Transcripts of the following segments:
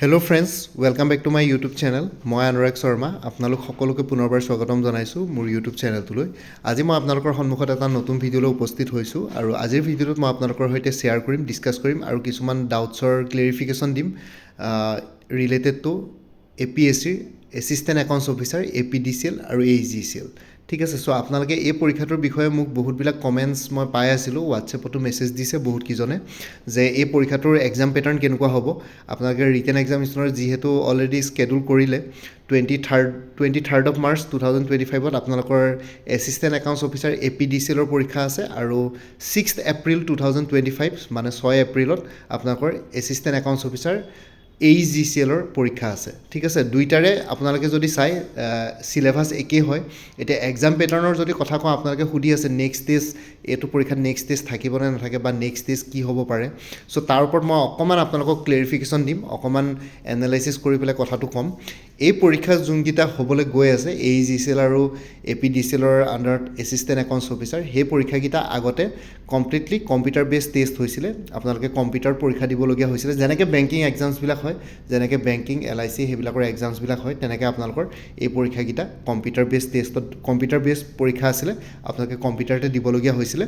Hello' friends, welcome back to my YouTube channel. মই অনুৰাগ শৰ্মা। আপোনালোক সকলোকে পুনৰবাৰ স্বাগতম জনাইছোঁ মোৰ ইউটিউব চেনেলটোলৈ। আজি মই আপোনালোকৰ সন্মুখত এটা নতুন ভিডিঅ'লৈ উপস্থিত হৈছোঁ আৰু আজিৰ ভিডিঅ'টোত মই আপোনালোকৰ সৈতে শ্বেয়াৰ কৰিম, ডিছকাছ কৰিম আৰু কিছুমান ডাউটছৰ ক্লেৰিফিকেশ্যন দিম ৰিলেটেড টু APSCৰ এছিষ্টেণ্ট একাউণ্টছ অফিচাৰ, APDCL আৰু AGCL। ঠিক আছে, চ' আপোনালোকে এই পৰীক্ষাটোৰ বিষয়ে মোক বহুতবিলাক কমেণ্টছ মই পাই আছিলোঁ, হোৱাটছএপতো মেছেজ দিছে বহুতকেইজনে যে এই পৰীক্ষাটোৰ এক্সাম পেটাৰ্ণ কেনেকুৱা হ'ব। আপোনালোকে ৰিটেন এক্সামিনেশ্যনৰ যিহেতু অলৰেডি স্কেডুল কৰিলে 23rd of March 2025 আপোনালোকৰ এছিষ্টেণ্ট একাউণ্টছ অফিচাৰ APDCL পৰীক্ষা আছে আৰু 6th April 2025 মানে 6 এপ্ৰিলত আপোনালোকৰ এছিষ্টেণ্ট একাউণ্টছ অফিচাৰ AGCL পৰীক্ষা আছে। ঠিক আছে, দুইটাৰে আপোনালোকে যদি চাই চিলেবাছ একেই হয়। এতিয়া এক্সাম পেটাৰ্ণৰ যদি কথা কওঁ, আপোনালোকে সুধি আছে নেক্সট ষ্টেজ, এইটো পৰীক্ষাত নেক্সট ষ্টেজ থাকিবনে নাথাকে বা নেক্সট ষ্টেজ কি হ'ব পাৰে। চ' তাৰ ওপৰত মই অকণমান আপোনালোকক ক্লেৰিফিকেশ্যন দিম, অকণমান এনালাইচিছ কৰি পেলাই কথাটো ক'ম। এই পৰীক্ষা যোনকেইটা হ'বলৈ গৈ আছে AGCL আৰু APDCL আণ্ডাৰত এছিষ্টেণ্ট একাউণ্টছ অফিচাৰ, সেই পৰীক্ষাকেইটা আগতে কমপ্লিটলি কম্পিউটাৰ বেছ টেষ্ট হৈছিলে। আপোনালোকে কম্পিউটাৰ পৰীক্ষা দিবলগীয়া হৈছিলে, যেনেকৈ বেংকিং এক্সামছবিলাক হয়, যেনেকৈ বেংকিং LIC সেইবিলাকৰ এক্সামছবিলাক হয়, তেনেকৈ আপোনালোকৰ এই পৰীক্ষাকেইটা কম্পিউটাৰ বেছ টেষ্টত, কম্পিউটাৰ বেছ পৰীক্ষা আছিলে, আপোনালোকে কম্পিউটাৰতে দিবলগীয়া হৈছিলে।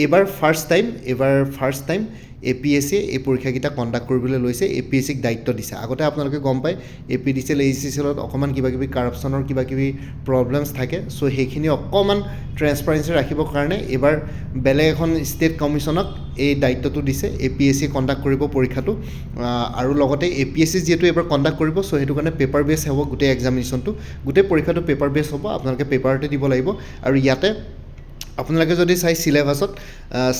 এইবাৰ ফাৰ্ষ্ট টাইম APSCয়ে এই পৰীক্ষাকেইটা কণ্ডাক্ট কৰিবলৈ লৈছে, APSCক দায়িত্ব দিছে। আগতে আপোনালোকে গম পায় APDCL AGCL অকণমান কিবাকিবি কাৰাপশ্যনৰ কিবাকিবি প্ৰব্লেমছ থাকে। চ' সেইখিনি অকণমান ট্ৰেন্সপাৰেঞ্চি ৰাখিবৰ কাৰণে এইবাৰ বেলেগ এখন ষ্টেট কমিশ্যনক এই দায়িত্বটো দিছে। APSCয়ে কণ্ডাক্ট কৰিব পৰীক্ষাটো আৰু লগতে APSC যিহেতু এইবাৰ কণ্ডাক্ট কৰিব, চ' সেইটো কাৰণে পেপাৰ বেছ হ'ব গোটেই এক্সামিনেশ্যনটো, গোটেই পৰীক্ষাটো পেপাৰ বেছ হ'ব। আপোনালোকে পেপাৰতে দিব লাগিব। আৰু ইয়াতে আপোনালোকে যদি চাই চিলেবাছত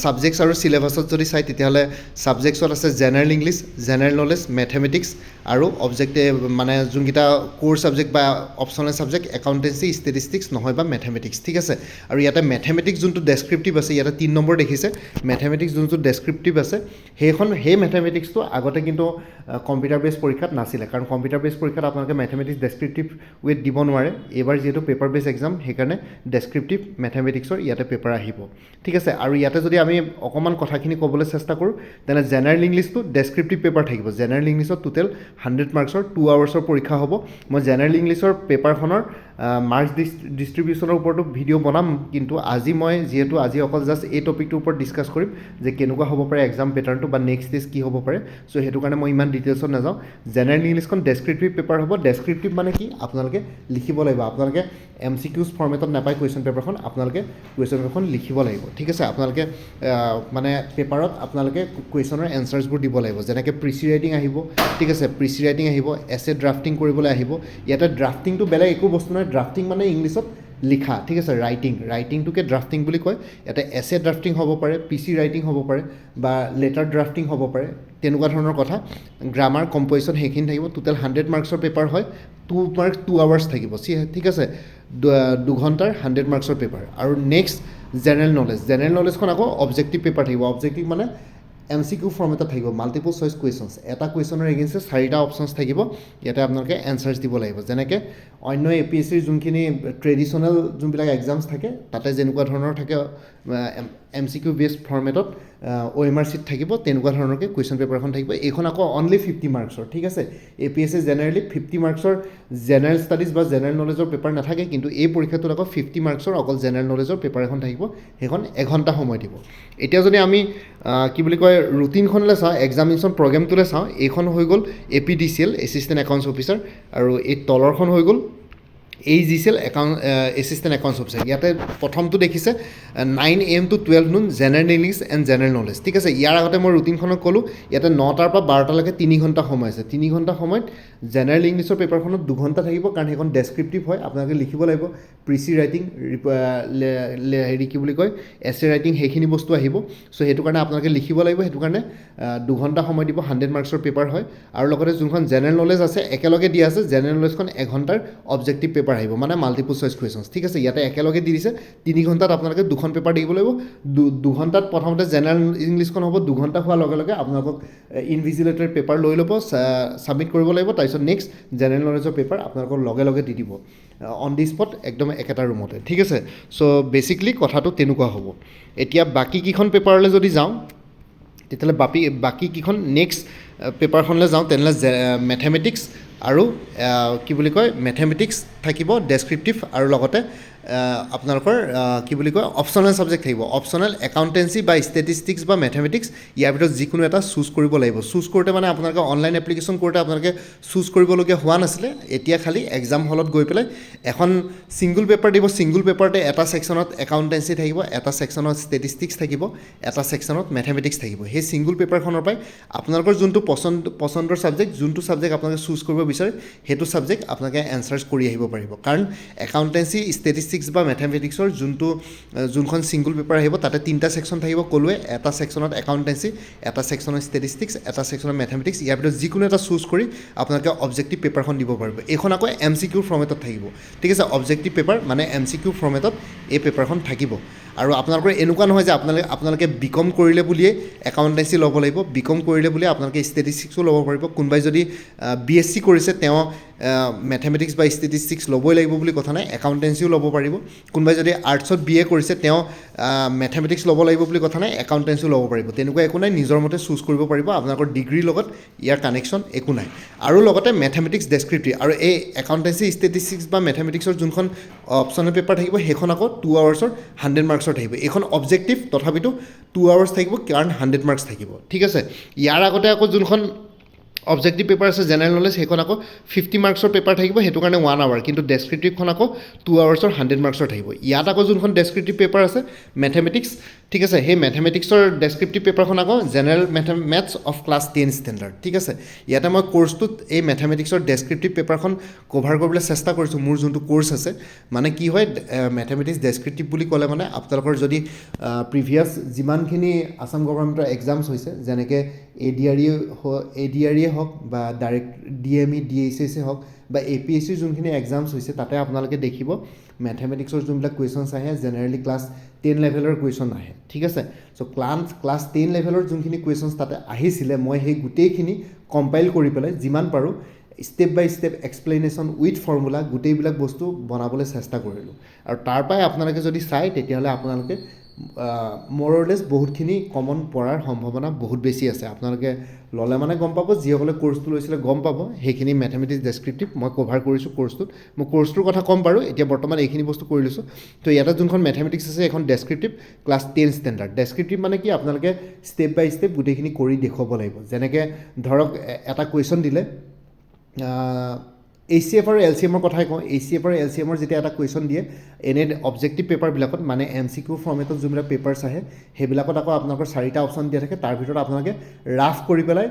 ছাবজেক্টছ আৰু চিলেবাছত যদি চাই, তেতিয়াহ'লে ছাবজেক্টছত আছে general English, general knowledge, mathematics আৰু মানে যোনকেইটা ক'ৰ ছাবজেক্ট বা অপশ্যনেল ছাবজেক্ট একাউণ্টেঞ্চি, ষ্টেটিষ্টিক্স নহয় বা মেথমেটিক্স। ঠিক আছে, আৰু ইয়াতে মেথমেটিক্স যোনটো ডেছক্ৰিপটিভ আছে, ইয়াতে 3 নম্বৰ দেখিছে, মেথমেটিক্স যোনটো ডেছক্ৰিপটিভ আছে সেই মেথমেটিক্সটো আগতে কিন্তু কম্পিউটাৰ বেছ পৰীক্ষাত নাছিলে, কাৰণ কম্পিউটাৰ বেছ পৰীক্ষাত আপোনালোকে মেথমেটিক্স ডেছক্ৰিপটিভ ৱেত দিব নোৱাৰে। এইবাৰ যিহেতু পেপাৰ বেছ এক্সাম, সেইকাৰণে ডেছক্ৰিপটিভ মেথমেটিক্সৰ ইয়াতে পেপাৰ আহিব। ঠিক আছে, আৰু ইয়াতে যদি আমি অকণমান কথাখিনি ক'বলৈ চেষ্টা কৰোঁ, তেনে জেনেৰেল ইংলিছটো ডেছক্ৰিপটিভ পেপাৰ থাকিব। জেনেৰেল ইংলিছত টোটেল 100 মাৰ্কছৰ 2 আৱাৰ্ছৰ পৰীক্ষা হ'ব। মই জেনেৰেল ইংলিছৰ পেপাৰখনৰ মাৰ্কছ ডিষ্ট্ৰিবিউশ্যনৰ ওপৰতো ভিডিঅ' বনাম, কিন্তু মই যিহেতু আজি অকল জাষ্ট এই টপিকটোৰ ওপৰত ডিছকাছ কৰিম যে কেনেকুৱা হ'ব পাৰে এক্সাম পেটাৰ্ণটো বা নেক্সট ষ্টেজ কি হ'ব পাৰে। চ' সেইটো কাৰণে মই ইমান ডিটেইলছত নাযাওঁ। জেনেৰেল ইংলিছখন ডেছক্ৰিপটিভ পেপাৰ হ'ব। ডেছক্ৰিপটিভ মানে কি, আপোনালোকে লিখিব লাগিব। আপোনালোকে MCQs ফৰ্মেটত নাপায় কুৱেশ্যন পেপাৰখন, আপোনালোকে কুৱেশ্যন পেপাৰখন লিখিব লাগিব। ঠিক আছে, আপোনালোকে মানে পেপাৰত আপোনালোকে কুৱেশ্যনৰ এনচাৰ্ছবোৰ দিব লাগিব। যেনেকৈ প্ৰিচি ৰাইটিং আহিব, ঠিক আছে, প্ৰিচি ৰাইটিং আহিব, এছে ড্ৰাফটিং কৰিবলৈ আহিব। ইয়াতে ড্ৰাফটিংটো বেলেগ একো বস্তু নহয়, ড্ৰাফটিং মানে ইংলিছত লিখা। ঠিক আছে, ৰাইটিংটোকে ড্ৰাফটিং বুলি কয়। ইয়াতে এছে ড্ৰাফটিং হ'ব পাৰে, PC ৰাইটিং হ'ব পাৰে বা লেটাৰ ড্ৰাফটিং হ'ব পাৰে, তেনেকুৱা ধৰণৰ কথা। গ্ৰামাৰ, কম্প'জিশ্যন সেইখিনি থাকিব। টোটেল 100 মাৰ্কছৰ পেপাৰ হয়, 2 আৱাৰ্ছ থাকিব। ঠিক আছে, 2 ঘণ্টাৰ 100 মাৰ্কছৰ পেপাৰ। আৰু নেক্সট জেনেৰেল নলেজখন আকৌ অবজেক্টিভ পেপাৰ থাকিব। অবজেক্টিভ মানে MCQ ফৰ্মেটত থাকিব, মাল্টিপল চইচ কুৱেশ্যনছ। এটা কুৱেশ্যনৰ এগেইনষ্টে 4টা অপশ্যনছ থাকিব। ইয়াতে আপোনালোকে এনচাৰ্ছ দিব লাগিব। যেনেকৈ অন্য APSCৰ যোনখিনি ট্ৰেডিশ্যনেল যোনবিলাক এক্সামছ থাকে, তাতে যেনেকুৱা ধৰণৰ থাকে MCQ বেছড ফৰ্মেটত OMR চিট থাকিব, তেনেকুৱা ধৰণৰকৈ কুৱেশ্যন পেপাৰখন থাকিব। এইখন আকৌ অনলি 50 মাৰ্কছৰ। ঠিক আছে, APSC জেনেৰেলি 50 মাৰ্কছৰ জেনেৰেল ষ্টাডিজ বা জেনেৰেল নলেজৰ পেপাৰ নাথাকে, কিন্তু এই পৰীক্ষাটোত আকৌ 50 মাৰ্কছৰ অকল জেনেৰেল নলেজৰ পেপাৰ এখন থাকিব। সেইখন 1 ঘণ্টা সময় দিব। এতিয়া যদি আমি কি বুলি কয় ৰুটিনখনলৈ চাওঁ, এক্সামিনেশ্যন প্ৰগ্ৰেমটোলৈ চাওঁ, এইখন হৈ গ'ল APDCL এছিষ্টেণ্ট একাউণ্টছ অফিচাৰ, আৰু এই তলৰখন হৈ গ'ল AGCL এছিষ্টেণ্ট একাউণ্টছ অফিচাৰ। ইয়াতে প্ৰথমটো দেখিছে 9 AM to 12 noon general English and general knowledge. ঠিক আছে, ইয়াৰ আগতে মই ৰুটিনখনত ক'লোঁ, ইয়াতে 9টাৰ পৰা 12টালৈকে 3 ঘণ্টা সময় আছে। 3 ঘণ্টা সময়ত জেনেৰেল ইংলিছৰ পেপাৰখনত 2 ঘণ্টা থাকিব, কাৰণ সেইখন ডেছক্ৰিপটিভ হয়। আপোনালোকে লিখিব লাগিব, প্ৰিচি ৰাইটিং, কি বুলি কয় এছে ৰাইটিং, সেইখিনি বস্তু আহিব। চ' সেইটো কাৰণে আপোনালোকে লিখিব লাগিব। সেইটো কাৰণে 2 ঘণ্টা সময় দিব, 100 মাৰ্কছৰ পেপাৰ হয়। আৰু লগতে যোনখন জেনেৰেল নলেজ আছে একেলগে দিয়া আছে, জেনেৰেল নলেজখন 1 ঘণ্টাৰ অবজেক্টিভ পেপাৰ আহিব, মানে মাল্টিপল চইচ কুৱেশ্যনছ। ঠিক আছে, ইয়াতে একেলগে দি দিছে। 3 ঘণ্টাত আপোনালোকে 2খন পেপাৰ দিব লাগিব। 2 ঘণ্টাত প্ৰথমতে জেনেৰেল ইংলিছখন হ'ব। 2 ঘণ্টা হোৱাৰ লগে লগে আপোনালোকক ইনভিজিলেটৰ পেপাৰ লৈ ল'ব, ছাবমিট কৰিব লাগিব। তাৰপিছত নেক্সট জেনেৰেল নলেজৰ পেপাৰ আপোনালোকক লগে লগে দি দিব, অন দি স্পট, একদম একেটা ৰুমতে। ঠিক আছে, চ' বেচিকলি কথাটো তেনেকুৱা হ'ব। এতিয়া বাকীকেইখন পেপাৰলৈ যদি যাওঁ, তেতিয়াহ'লে বাকীকেইখন নেক্সট পেপাৰখনলৈ যাওঁ তেনেহ'লে মেথেমেটিক্স আৰু কি বুলি কয় মেথেমেটিক্স থাকিব ডেছক্ৰিপটিভ আৰু লগতে আপোনালোকৰ কি বুলি কয় অপশ্যনেল ছাবজেক্ট থাকিব অপশ্যনেল একাউণ্টেঞ্চি বা ষ্টেটিষ্টিক্স বা মেথেমেটিক্স ইয়াৰ ভিতৰত যিকোনো এটা চুজ কৰিব লাগিব চুজ কৰোঁতে মানে আপোনালোকে অনলাইন এপ্লিকেশ্যন কৰোঁতে আপোনালোকে চুজ কৰিবলগীয়া হোৱা নাছিলে এতিয়া খালি এক্সাম হলত গৈ পেলাই এখন ছিংগুল পেপাৰ দিব ছিংগুল পেপাৰতে এটা ছেকশ্যনত একাউণ্টেঞ্চি থাকিব এটা ছেকশ্যনত ষ্টেটিষ্টিক্স থাকিব এটা ছেকশ্যনত মেথেমেটিক্স থাকিব সেই ছিংগুল পেপাৰখনৰ পৰাই আপোনালোকৰ যোনটো পচন্দৰ ছাবজেক্ট যোনটো ছাবজেক্ট আপোনালোকে চুজ কৰিব বিচাৰে সেইটো ছাবজেক্ট আপোনালোকে এনচাৰ্ছ কৰি আহিব পাৰিব কাৰণ একাউণ্টেঞ্চি ষ্টেটিষ্টিক্স বা মেথেমেটিক্সৰ যোনখন ছিংগুল পেপাৰ আহিব তাতে তিনিটা ছেকশ্যন থাকিব ক'লোৱে এটা ছেকশ্যনত একাউণ্টেঞ্চি এটা ছেকশ্যনত ষ্টেটিষ্টিক্স এটা ছেকশ্যনত মেথেমেটিক্স ইয়াৰ ভিতৰত যিকোনো এটা চুজ কৰি আপোনালোকে অবজেক্টিভ পেপাৰখন দিব পাৰিব এইখন আকৌ MCQ ফৰ্মেটত থাকিব ঠিক আছে অবজেক্টিভ পেপাৰ মানে MCQ ফৰ্মেটত এই পেপাৰখন থাকিব আৰু আপোনালোকৰ এনেকুৱা নহয় যে আপোনালোকে বিকম কৰিলে বুলিয়ে একাউণ্টেঞ্চি ল'ব লাগিব বিকম কৰিলে বুলিয়ে আপোনালোকে ষ্টেটিষ্টিক্সো ল'ব পাৰিব কোনোবাই যদি BSc কৰিছে তেওঁ মেথেমেটিক্স বা ষ্টেটিষ্টিক্স ল'বই লাগিব বুলি কথা নাই একাউণ্টেঞ্চিও ল'ব পাৰিব কোনোবাই যদি আৰ্টছত BA কৰিছে তেওঁ মেথেমেটিক্স ল'ব লাগিব বুলি কথা নাই একাউণ্টেঞ্চিও ল'ব পাৰিব তেনেকুৱা একো নাই নিজৰ মতে চুজ কৰিব পাৰিব আপোনালোকৰ ডিগ্ৰীৰ লগত ইয়াৰ কানেকশ্যন একো নাই আৰু লগতে মেথেমেটিক্স ডেছক্ৰিপটিভ আৰু এই একাউণ্টেঞ্চি ষ্টেটিষ্টিক্স বা মেথেমেটিক্সৰ যোনখন অপশ্যনেল পেপাৰ থাকিব সেইখন আকৌ 2 আৱাৰ্ছৰ 100 মাৰ্কছৰ থাকিব এইখন অবজেক্টিভ তথাপিতো 2 আৱাৰ্ছ থাকিব কাৰণ 100 মাৰ্কছ থাকিব ঠিক আছে ইয়াৰ আগতে আকৌ যোনখন অবজেক্টিভ পেপাৰ আছে জেনেৰেল নলেজ সেইখন আকৌ 50 মাৰ্কছৰ পেপাৰ থাকিব সেইটো কাৰণে 1 আৱাৰ কিন্তু ডেছক্ৰিপটিভখন আকৌ 2 আৱাৰ্ছৰ 100 মাৰ্কছৰ থাকিব ইয়াত আকৌ যোনখন ডেছক্ৰিপটিভ পেপাৰ আছে মেথেমেটিক্স ঠিক আছে সেই মেথেমেটিক্সৰ ডেছক্ৰিপটিভ পেপাৰখন আকৌ general maths of class 10 standard ঠিক আছে ইয়াতে মই কোৰ্চটোত এই মেথেমেটিক্সৰ ডেছক্ৰিপটিভ পেপাৰখন কভাৰ কৰিবলৈ চেষ্টা কৰিছোঁ মোৰ যোনটো কোৰ্চ আছে মানে কি হয় মেথেমেটিক্স ডেছক্ৰিপটিভ বুলি ক'লে মানে আপোনালোকৰ যদি প্ৰিভিয়াছ যিমানখিনি আছাম গভৰ্ণমেণ্টৰ এক্সামছ হৈছে যেনেকৈ ADRE হওক বা ডাইৰেক্ট DME DHS হওক বা APSC যোনখিনি এক্সামছ হৈছে তাতে আপোনালোকে দেখিব মেথেমেটিক্সৰ যোনবিলাক কুৱেশ্যনছ আহে জেনেৰেলি ক্লাছ 10 লেভেলৰ কুৱেশ্যন আহে ঠিক আছে চ' ক্লাছ 10 লেভেলৰ যোনখিনি কুৱেশ্যনছ তাতে আহিছিলে মই সেই গোটেইখিনি কম্পাইল কৰি পেলাই যিমান পাৰোঁ step by step explanation with formula গোটেইবিলাক বস্তু বনাবলৈ চেষ্টা কৰিলোঁ আৰু তাৰ পৰাই আপোনালোকে যদি চায় তেতিয়াহ'লে আপোনালোকে মৰলেছ বহুতখিনি কমন পৰাৰ সম্ভাৱনা বহুত বেছি আছে আপোনালোকে ল'লে মানে গম পাব যিসকলে কোৰ্চটো লৈছিলে গম পাব সেইখিনি মেথেমেটিক্স ডেছক্ৰিপটিভ মই কভাৰ কৰিছোঁ কোৰ্চটোত মই কোৰ্চটোৰ কথা ক'ম বাৰু এতিয়া বৰ্তমান এইখিনি বস্তু কৰি লৈছোঁ তো ইয়াতে যোনখন মেথেমেটিক্স আছে এখন ডেছক্ৰিপটিভ ক্লাছ 10 ষ্টেণ্ডাৰ্ড ডেছক্ৰিপটিভ মানে কি আপোনালোকে ষ্টেপ বাই ষ্টেপ গোটেইখিনি কৰি দেখুৱাব লাগিব যেনেকৈ ধৰক এটা কুৱেশ্যন দিলে HCF আৰু LCMৰ কথাই কওঁ HCF আৰু LCMৰ যেতিয়া এটা কুৱেশ্যন দিয়ে এনে অবজেক্টিভ পেপাৰবিলাকত মানে MCQ ফৰ্মেটত যোনবিলাক পেপাৰ্ছ আহে সেইবিলাকত আকৌ আপোনালোকৰ 4টা অপশ্যন দিয়া থাকে তাৰ ভিতৰত আপোনালোকে ৰাফ কৰি পেলাই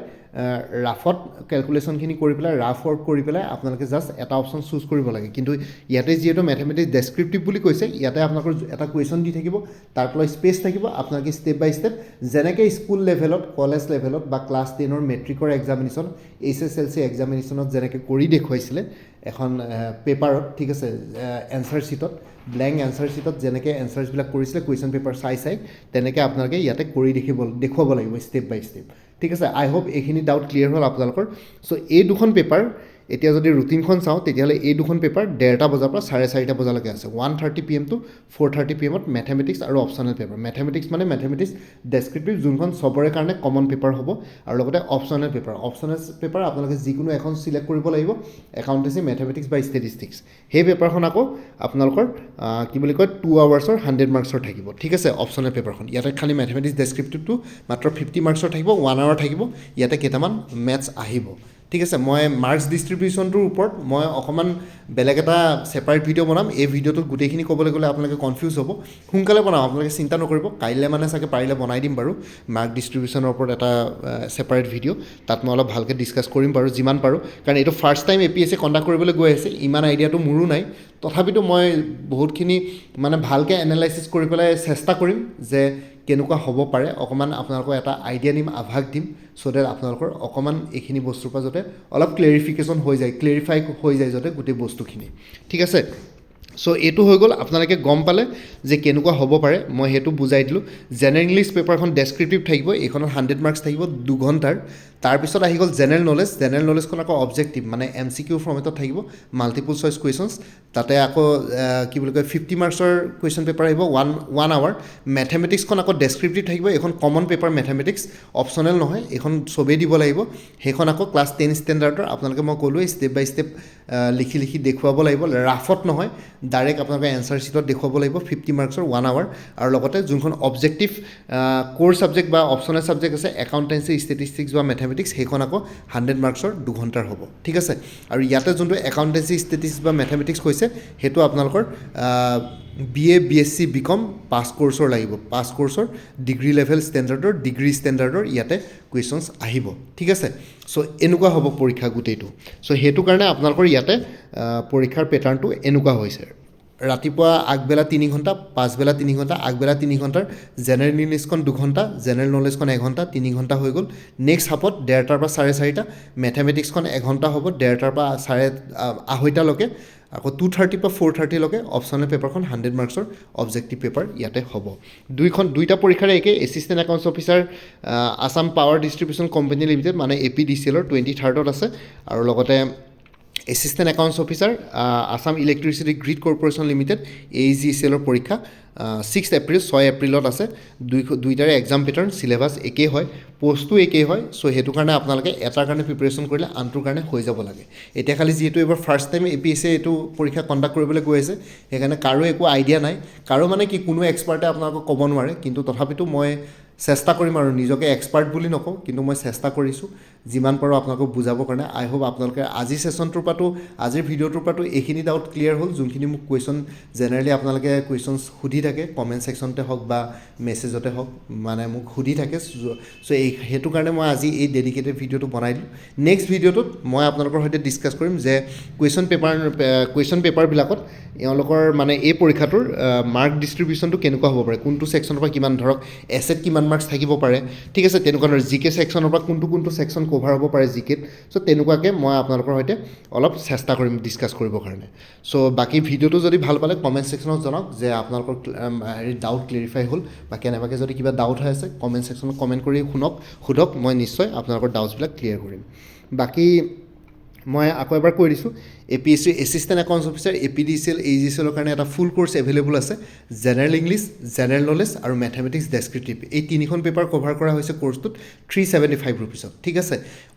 ৰাফত কেলকুলেশ্যনখিনি কৰি পেলাই ৰাফ ৱৰ্ক কৰি পেলাই আপোনালোকে জাষ্ট এটা অপশ্যন চুজ কৰিব লাগে কিন্তু ইয়াতে যিহেতু মেথেমেটিক্স ডেছক্ৰিপটিভ বুলি কৈছে ইয়াতে আপোনালোকৰ এটা কুৱেশ্যন দি থাকিব তাৰ তলত স্পেচ থাকিব আপোনালোকে ষ্টেপ বাই ষ্টেপ যেনেকৈ স্কুল লেভেলত কলেজ লেভেলত বা ক্লাছ 10ৰ মেট্ৰিকৰ এক্সামিনেশ্যন SSLC এক্সামিনেশ্যনত যেনেকৈ কৰি দেখুৱাইছিলে এখন পেপাৰত ঠিক আছে এনচাৰ শ্বীটত ব্লেংক এনচাৰ শ্বীটত যেনেকৈ এনচাৰ্ছবিলাক কৰিছিলে কুৱেশ্যন পেপাৰ চাই তেনেকৈ আপোনালোকে ইয়াতে কৰি দেখুৱাব লাগিব ষ্টেপ বাই ষ্টেপ ঠিক আছে আই হোপ এইখিনি ডাউট ক্লিয়াৰ হ'ল আপোনালোকৰ চ' এই দুখন পেপাৰ এতিয়া যদি ৰুটিনখন চাওঁ তেতিয়াহ'লে এই দুখন পেপাৰ 1:30 বজাৰ পৰা 4:30 বজালৈকে আছে 1:30 PM to 4:30 PMত মেথেমেটিক্স আৰু অপশ্যনেল পেপাৰ মেথেমেটিক্স মানে মেথেমেটিক্স ডেছক্ৰিপটিভ যোনখন চবৰে কাৰণে কমন পেপাৰ হ'ব আৰু লগতে অপশ্যনেল পেপাৰ আপোনালোকে যিকোনো এখন চিলেক্ট কৰিব লাগিব একাউণ্টেঞ্চি মেথেমেটিক্স বা ষ্টেটিষ্টিক্স সেই পেপাৰখন আকৌ আপোনালোকৰ কি বুলি কয় 2 আৱাৰ্ছৰ 100 মাৰ্কছৰ থাকিব ঠিক আছে অপশ্যনেল পেপাৰখন ইয়াতে খালি মেথেমেটিক্স ডেছক্ৰিপটিভটো মাত্ৰ 50 মাৰ্কছৰ থাকিব 1 আৱাৰ থাকিব ইয়াতে কেইটামান মেথছ আহিব ঠিক আছে মই মাৰ্কছ ডিষ্ট্ৰিবিউশ্যনটোৰ ওপৰত মই অকণমান বেলেগ এটা ছেপাৰেট ভিডিঅ' বনাম এই ভিডিঅ'টোত গোটেইখিনি ক'বলৈ গ'লে আপোনালোকে কনফিউজ হ'ব সোনকালে বনাম আপোনালোকে চিন্তা নকৰিব কাইলৈ মানে চাগে পাৰিলে বনাই দিম বাৰু মাৰ্ক ডিষ্ট্ৰিবিউশ্যনৰ ওপৰত এটা ছেপাৰেট ভিডিঅ' তাত মই অলপ ভালকৈ ডিছকাছ কৰিম বাৰু যিমান পাৰোঁ কাৰণ এইটো ফাৰ্ষ্ট টাইম APSC কণ্ডাক্ট কৰিবলৈ গৈ আছে ইমান আইডিয়াটো মোৰো নাই তথাপিতো মই বহুতখিনি মানে ভালকৈ এনালাইচিছ কৰি পেলাই চেষ্টা কৰিম যে কেনেকুৱা হ'ব পাৰে অকণমান আপোনালোকৰ এটা আইডিয়া দিম আভাস দিম চ' ডেট আপোনালোকৰ অকণমান এইখিনি বস্তুৰ পৰা যাতে অলপ ক্লেৰিফিকেশ্যন হৈ যায় ক্লেৰিফাই হৈ যায় যাতে গোটেই বস্তুখিনি ঠিক আছে চ' এইটো হৈ গ'ল আপোনালোকে গম পালে যে কেনেকুৱা হ'ব পাৰে মই সেইটো বুজাই দিলোঁ জেনেৰেল ইংলিছ পেপাৰখন ডেছক্ৰিপটিভ থাকিব এইখনত 100 মাৰ্কছ থাকিব 2 ঘণ্টাৰ তাৰপিছত আহি গ'ল জেনেৰেল নলেজখন আকৌ অবজেক্টিভ মানে MCQ ফৰ্মেটত থাকিব মাল্টিপল চইচ কুৱেশ্যনছ তাতে আকৌ কি বুলি কয় 50 মাৰ্কছৰ কুৱেশ্যন পেপাৰ আহিব 1 আৱাৰ মেথমেটিক্সখন আকৌ ডেছক্ৰিপটিভ থাকিব এখন কমন পেপাৰ মেথমেটিক্স অপশ্যনেল নহয় এখন চবেই দিব লাগিব সেইখন আকৌ ক্লাছ 10 ষ্টেণ্ডাৰ্ডৰ আপোনালোকে মই ক'লোৱেই ষ্টেপ বাই ষ্টেপ লিখি লিখি দেখুৱাব লাগিব ৰাফত নহয় ডাইৰেক্ট আপোনালোকে এনচাৰ শ্বীটত দেখুৱাব লাগিব 50 মাৰ্কছৰ 1 আৱাৰ আৰু লগতে যোনখন অবজেক্টিভ কোৰ ছাবজেক্ট বা অপশ্যনেল ছাবজেক্ট আছে একাউণ্টেঞ্চি ষ্টেটিষ্টিক্স বা মেথমেটিক্স সেইখন আকৌ 100 মাৰ্কছৰ 2 ঘণ্টাৰ হ'ব ঠিক আছে আৰু ইয়াতে যোনটো একাউণ্টেঞ্চি ষ্টেটিষ্টিক্স বা মেথমেটিক্স কৈছে সেইটো আপোনালোকৰ BA BSc BCom পাছ কোৰ্চৰ লাগিব পাছ কোৰ্চৰ ডিগ্ৰী লেভেল ষ্টেণ্ডাৰ্ডৰ ডিগ্ৰী ষ্টেণ্ডাৰ্ডৰ ইয়াতে কুৱেশ্যনছ আহিব ঠিক আছে চ' এনেকুৱা হ'ব পৰীক্ষা গোটেইটো চ' সেইটো কাৰণে আপোনালোকৰ ইয়াতে পৰীক্ষাৰ পেটাৰ্ণটো এনেকুৱা হৈছে ৰাতিপুৱা আগবেলা 3 ঘণ্টা পাছবেলা 3 ঘণ্টা আগবেলা 3 ঘণ্টাৰ জেনেৰেল ইংলিছখন 2 ঘণ্টা জেনেৰেল নলেজখন 1 ঘণ্টা 3 ঘণ্টা হৈ গ'ল নেক্সট হাফত 1:30 পৰা 4:30 মেথমেটিক্সখন 1 ঘণ্টা হ'ব 1:30 পৰা 2:30লৈকে আকৌ 2:30 পৰা 4:30 লৈকে অপশ্যনেল পেপাৰখন 100 মাৰ্কছৰ অবজেক্টিভ পেপাৰ ইয়াতে হ'ব দুইটা পৰীক্ষাৰে একে assistant accounts officer Assam power distribution company limited মানে APDCLৰ 23rd আছে আৰু লগতে assistant accounts officer Assam electricity grid corporation limited AEGCLৰ পৰীক্ষা 6 এপ্ৰিলত আছে দুইটাৰে এক্সাম পেটাৰ্ণ চিলেবাছ একেই হয় পোষ্টটো একেই হয় চ' সেইটো কাৰণে আপোনালোকে এটাৰ কাৰণে প্ৰিপেৰেশ্যন কৰিলে আনটোৰ কাৰণে হৈ যাব লাগে এতিয়া খালি যিহেতু এইবাৰ ফাৰ্ষ্ট টাইম APSC এইটো পৰীক্ষা কণ্ডাক্ট কৰিবলৈ গৈ আছে সেইকাৰণে কাৰো একো আইডিয়া নাই কাৰো মানে কি কোনো এক্সপাৰ্টে আপোনালোকক ক'ব নোৱাৰে কিন্তু তথাপিতো মই চেষ্টা কৰিম আৰু নিজকে এক্সপাৰ্ট বুলি নকওঁ কিন্তু মই চেষ্টা কৰিছোঁ যিমান পাৰোঁ আপোনালোকক বুজাবৰ কাৰণে আই হোপ আপোনালোকে আজি ছেশ্যনটোৰ পৰাতো আজিৰ ভিডিঅ'টোৰ পৰাতো এইখিনি ডাউট ক্লিয়াৰ হ'ল যোনখিনি মোক কুৱেশ্যন জেনেৰেলি আপোনালোকে কুৱেশ্যনছ সুধি থাকে কমেণ্ট ছেকশ্যনতে হওক বা মেছেজতে হওক মানে মোক সুধি থাকে চ' সেইটো কাৰণে মই আজি এই ডেডিকেটেড ভিডিঅ'টো বনাই দিলোঁ নেক্সট ভিডিঅ'টোত মই আপোনালোকৰ সৈতে ডিছকাছ কৰিম যে কুৱেশ্যন পেপাৰবিলাকত এওঁলোকৰ মানে এই পৰীক্ষাটোৰ মাৰ্ক ডিষ্ট্ৰিবিউশ্যনটো কেনেকুৱা হ'ব পাৰে কোনটো ছেকশ্যনৰ পৰা কিমান ধৰক এছেট কিমান মাৰ্কছ থাকিব পাৰে ঠিক আছে তেনেকুৱা ধৰণৰ GK ছেকশ্যনৰ পৰা কোনটো ছেকশ্যন কভাৰ হ'ব পাৰে GKত চ' তেনেকুৱাকৈ মই আপোনালোকৰ সৈতে অলপ চেষ্টা কৰিম ডিছকাছ কৰিবৰ কাৰণে চ' বাকী ভিডিঅ'টো যদি ভাল পালে কমেণ্ট ছেকশ্যনত জনাওক যে আপোনালোকৰ ডাউট ক্লেৰিফাই হ'ল বা কেনেবাকৈ যদি কিবা ডাউট হৈ আছে কমেণ্ট ছেকশ্যনত কমেণ্ট কৰি সোধক মই নিশ্চয় আপোনালোকৰ ডাউটছবিলাক ক্লিয়াৰ কৰিম বাকী মই আকৌ এবাৰ কৈ দিছোঁ APSC assistant accounts officer APDCL AEGCLৰ কাৰণে এটা ফুল কোৰ্চ এভেইলেবল আছে জেনেৰেল ইংলিছ জেনেৰেল নলেজ আৰু মেথমেটিক্স ডেছক্ৰিপটিভ এই তিনিখন পেপাৰ কভাৰ কৰা হৈছে কোৰ্চটোত 375 ৰুপিছত ঠিক আছে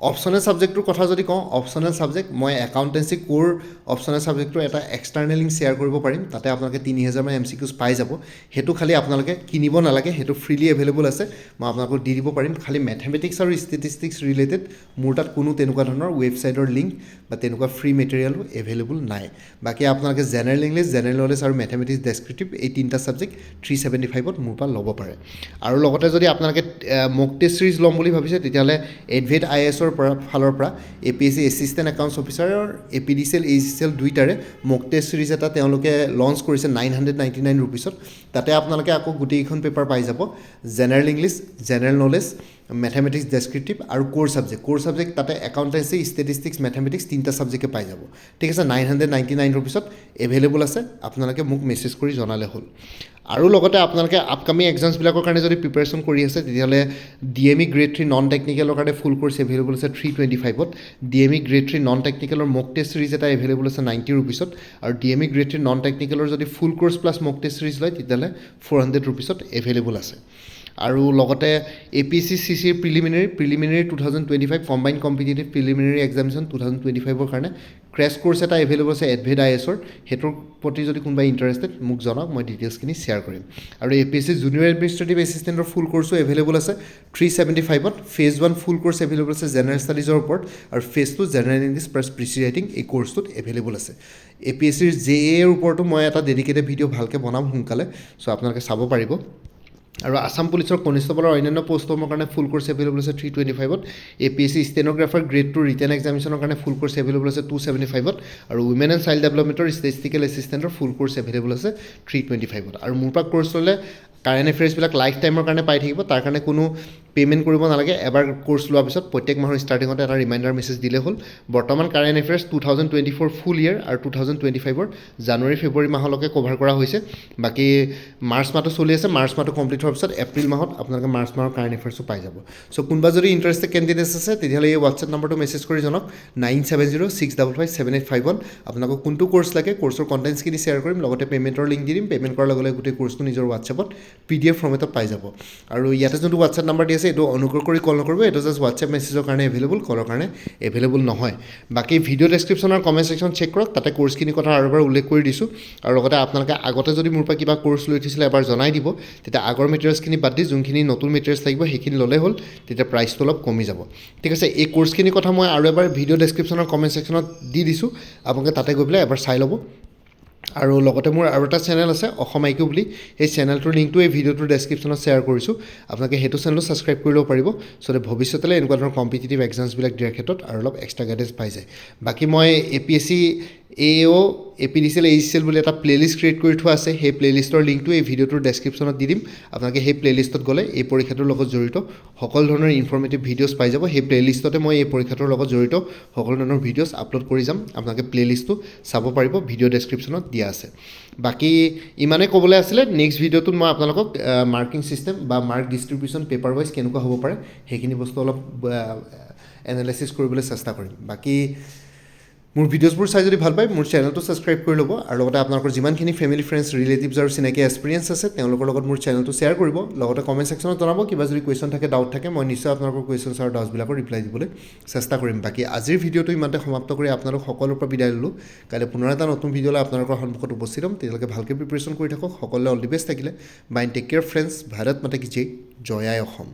অপশ্যনেল ছাবজেক্টটোৰ কথা যদি কওঁ অপশ্যনেল ছাবজেক্ট মই একাউণ্টেঞ্চি কোৰ অপশ্যনেল ছাবজেক্টটো এটা এক্সটাৰ্নেল লিংক শ্বেয়াৰ কৰিব পাৰিম তাতে আপোনালোকে 3000 মান MCQs পাই যাব সেইটো খালি আপোনালোকে কিনিব নালাগে সেইটো ফ্ৰীলি এভেইলেবল আছে মই আপোনালোকক দি দিব পাৰিম খালি মেথমেটিক্স আৰু ষ্টেটিষ্টিক্স ৰিলেটেড মোৰ তাত কোনো তেনেকুৱা ধৰণৰ ৱেবছাইটৰ লিংক বা তেনেকুৱা ফ্ৰী মেটেৰিয়েলো এভেইলেবল নাই বাকী আপোনালোকে জেনেৰেল ইংলিছ জেনেৰেল নলেজ আৰু মেথমেটিক্স ডেছক্ৰিপটিভ এই তিনিটা ছাবজেক্ট 375ত মোৰ পৰা ল'ব পাৰে আৰু লগতে যদি আপোনালোকে মক টেষ্ট ছিৰিজ ল'ম বুলি ভাবিছে তেতিয়াহ'লে এডভেট IASৰ ফালৰ পৰা APSC এছিষ্টেণ্ট একাউণ্টছ অফিচাৰৰ APDCL AEGCL দুইটাৰে মক টেষ্ট ছিৰিজ এটা তেওঁলোকে লঞ্চ কৰিছে 999 ৰুপিছত তাতে আপোনালোকে আকৌ গোটেইকেইখন পেপাৰ পাই যাব general English general knowledge mathematics descriptive আৰু কোৰ ছাবজেক্ট তাতে একাউণ্টেঞ্চি ষ্টেটিষ্টিক্স মেথমেটিক্স তিনিটা ছাবজেক্টে পাই যাব ঠিক আছে 999 ৰুপিছত এভেইলেবল আছে আপোনালোকে মোক মেছেজ কৰি জনালে হ'ল আৰু লগতে আপোনালোকে আপকামিং এক্সামছবিলাকৰ কাৰণে যদি প্ৰিপেৰেশ্যন কৰি আছে তেতিয়াহ'লে DME গ্ৰেড 3 নন টেকনিকেলৰ কাৰণে ফুল কোৰ্চ এভেইলেবল আছে 325ত DME গ্ৰেড 3 নন টেকনিকেলৰ মক টেষ্ট ছিৰিজ এটা এভেইলেবল আছে 90 ৰুপিছত আৰু DME গ্ৰেড 3 নন টেকনিকেলৰ যদি full course plus mock test series লয় তেতিয়াহ'লে 400 ৰুপিছত এভেইলেবল আছে আৰু লগতে APSC CCৰ preliminary 2025 combined competitive preliminary examination 2025ৰ কাৰণে ক্ৰেছ কোৰ্চ এটা এভেইলেবল আছে এডভেট IASৰ সেইটোৰ প্ৰতি যদি কোনোবাই ইণ্টাৰেষ্টেড মোক জনাওক মই ডিটেইলছখিনি শ্বেয়াৰ কৰিম আৰু APSC জুনিয়ৰ এডমিনিষ্ট্ৰেটিভ এছিষ্টেণ্টৰ ফুল কোৰ্চো এভেইলেবল আছে 375ত ফেজ 1 ফুল কোৰ্চ এভেইলেবল আছে জেনেৰেল ষ্টাডিজৰ ওপৰত আৰু phase 2 general English plus precis writing এই কোৰ্চটোত এভেইলেবল আছে APSCৰ JAৰ ওপৰতো মই এটা ডেডিকেটেড ভিডিঅ' ভালকৈ বনাম সোনকালে চ' আপোনালোকে চাব পাৰিব আৰু আছাম পুলিচৰ কনিষ্টেবলৰ অন্যান্য পোষ্টসমূহৰ কাৰণে ফুল কোৰ্চ এভেইলেবল আছে 325ত APSC ষ্টেনোগ্ৰাফাৰ গ্ৰেড 2 ৰিটেন এক্সামিনেশ্যনৰ কাৰণে ফুল কোৰ্চ এভেইলেবল আছে 275ত আৰু উইমেন এণ্ড চাইল্ড ডেভেলপমেণ্টৰ ষ্টেটিষ্টিকেল এছিষ্টেণ্টৰ ফুল কোৰ্চ এভেইলেবল আছে 325ত আৰু মোৰ পৰা কোৰ্চ ল'লে কাৰেণ্ট এফেয়াৰ্ছবিলাক লাইফ টাইমৰ কাৰণে পাই থাকিব তাৰ কাৰণে কোনো পে'মেণ্ট কৰিব নালাগে এবাৰ কোৰ্চ লোৱাৰ পিছত প্ৰত্যেক মাহৰ ষ্টাৰ্টিঙতে এটা ৰিমাইণ্ডাৰ মেছেজ দিলে হ'ল বৰ্তমান কাৰেণ্ট এফেয়াৰ্ছ 2024 ফুল ইয়েৰ আৰু 2025ৰ জানুৱাৰী ফেব্ৰুৱাৰী মাহলৈকে কভাৰ কৰা হৈছে বাকী মাৰ্চ মাহটো চলি আছে মাৰ্চ মাহটো কমপ্লিট হোৱাৰ পিছত এপ্ৰিল মাহত আপোনালোকে মাৰ্চ মাহৰ কাৰেণ্ট এফেয়াৰ্ছো পাই যাব চ' কোনোবা যদি ইণ্টাৰেষ্টেড কেণ্ডিডেটছ আছে তেতিয়াহ'লে এই হোৱাটছএপ নম্বৰটো মেছেজ কৰি জনাওক 9706557851 আপোনালোকক কোনটো কোৰ্চ লাগে কোৰ্চৰ কণ্টেণ্টছখিনি শ্বেয়াৰ কৰিম লগতে পে'মেণ্টৰ লিংক দি দিম পে'মেণ্ট কৰাৰ লগে লগে গোটেই কোৰ্চটো নিজৰ হোৱাটছএপত PDF ফৰ্মেটত পাই যাব আৰু ইয়াতে যোনটো হোৱাটছএপ নাম্বাৰ দি আছে এইটো অনুগ্ৰহ কৰি কল নকৰিব এইটো জাষ্ট হোৱাটছএপ মেছেজৰ কাৰণে এভেইলেবল কলৰ কাৰণে এভেইলেবল নহয় বাকী ভিডিঅ' ডেছক্ৰিপশ্যনৰ কমেণ্ট ছেকশ্যন চেক কৰক তাতে কোৰ্চখিনিৰ কথা আৰু এবাৰ উল্লেখ কৰি দিছোঁ আৰু লগতে আপোনালোকে আগতে যদি মোৰ পৰা কিবা কোৰ্চ লৈ থৈছিলে এবাৰ জনাই দিব তেতিয়া আগৰ মেটেৰিয়েলছখিনি বাদ দি যোনখিনি নতুন মেটেৰিয়েলছ লাগিব সেইখিনি ল'লে হ'ল তেতিয়া প্ৰাইচটো অলপ কমি যাব ঠিক আছে এই কোৰ্চখিনিৰ কথা মই আৰু এবাৰ ভিডিঅ' ডেছক্ৰিপশ্যনৰ কমেণ্ট ছেকশ্যনত দি দিছোঁ আপোনালোকে তাতে গৈ পেলাই এবাৰ চাই ল'ব আৰু লগতে মোৰ আৰু এটা চেনেল আছে অসম আইকিউ বুলি এই চেনেলটোৰ লিংকটো এই ভিডিঅ'টোৰ ডেছক্ৰিপশ্যনত শ্বেয়াৰ কৰিছোঁ আপোনালোকে সেইটো চেনেলো ছাবস্ক্ৰাইব কৰি ল'ব পাৰিব চ' ভৱিষ্যতলৈ এনেকুৱা ধৰণৰ কম্পিটিটিভ এক্সামছবিলাক দিয়াৰ ক্ষেত্ৰত আৰু অলপ এক্সট্ৰা গাইডেঞ্চ পাই যায় বাকী মই APSC AO APDCL ACCL বুলি এটা প্লে'লিষ্ট ক্ৰিয়েট কৰি থোৱা আছে সেই প্লে'লিষ্টৰ লিংকটো এই ভিডিঅ'টোৰ ডেছক্ৰিপশ্যনত দি দিম আপোনালোকে সেই প্লে'লিষ্টত গ'লে এই পৰীক্ষাটোৰ লগত জড়িত সকলো ধৰণৰ ইনফৰ্মেটিভ ভিডিঅ'ছ পাই যাব সেই প্লে'লিষ্টতে মই এই পৰীক্ষাটোৰ লগত জড়িত সকলো ধৰণৰ ভিডিঅ'ছ আপলোড কৰি যাম আপোনালোকে প্লে'লিষ্টটো চাব পাৰিব ভিডিঅ' ডেছক্ৰিপশ্যনত দিয়া আছে বাকী ইমানেই ক'বলৈ আছিলে নেক্সট ভিডিঅ'টোত মই আপোনালোকক মাৰ্কিং ছিষ্টেম বা মাৰ্ক ডিষ্ট্ৰিবিউশ্যন পেপাৰ ৱাইজ কেনেকুৱা হ'ব পাৰে সেইখিনি বস্তু অলপ এনালাইচিছ কৰিবলৈ চেষ্টা কৰিম বাকী মোৰ ভিডিঅ'ছবোৰ চাই যদি ভাল পায় মোৰ চেনেলটো ছাবস্ক্ৰাইব কৰি ল'ব আৰু লগতে আপোনালোকৰ যিমানখিনি ফেমিলি ফ্ৰেণ্ডছ ৰিলেটিভছ আৰু চিনাকি এক্সপিৰিয়েঞ্চ আছে তেওঁলোকৰ লগত মোৰ চেনেলটো শ্বেয়াৰ কৰিব লগতে কমেণ্ট ছেকশ্যনত জনাব কিবা যদি কুৱেশ্যন থাকে ডাউট থাকে মই নিশ্চয় আপোনালোকৰ কুৱেশ্যনছ আৰু ডাউটছবিলাকৰ ৰিপ্লাই দিবলৈ চেষ্টা কৰিম বাকী আজিৰ ভিডিঅ'টো ইমানতে সমাপ্ত কৰি আপোনালোক সকলোৰ পৰা বিদায় ল'লোঁ কাইলৈ পুনৰ এটা নতুন ভিডিঅ'লৈ আপোনালোকৰ সন্মুখত উপস্থিত হ'ম তেতিয়ালৈকে ভালকৈ প্ৰিপেৰেশ্যন কৰি থাকক সকলোৱে অল দি বেষ্ট থাকিলে bye take care friends Bharat মাতা কি জয় আই অসম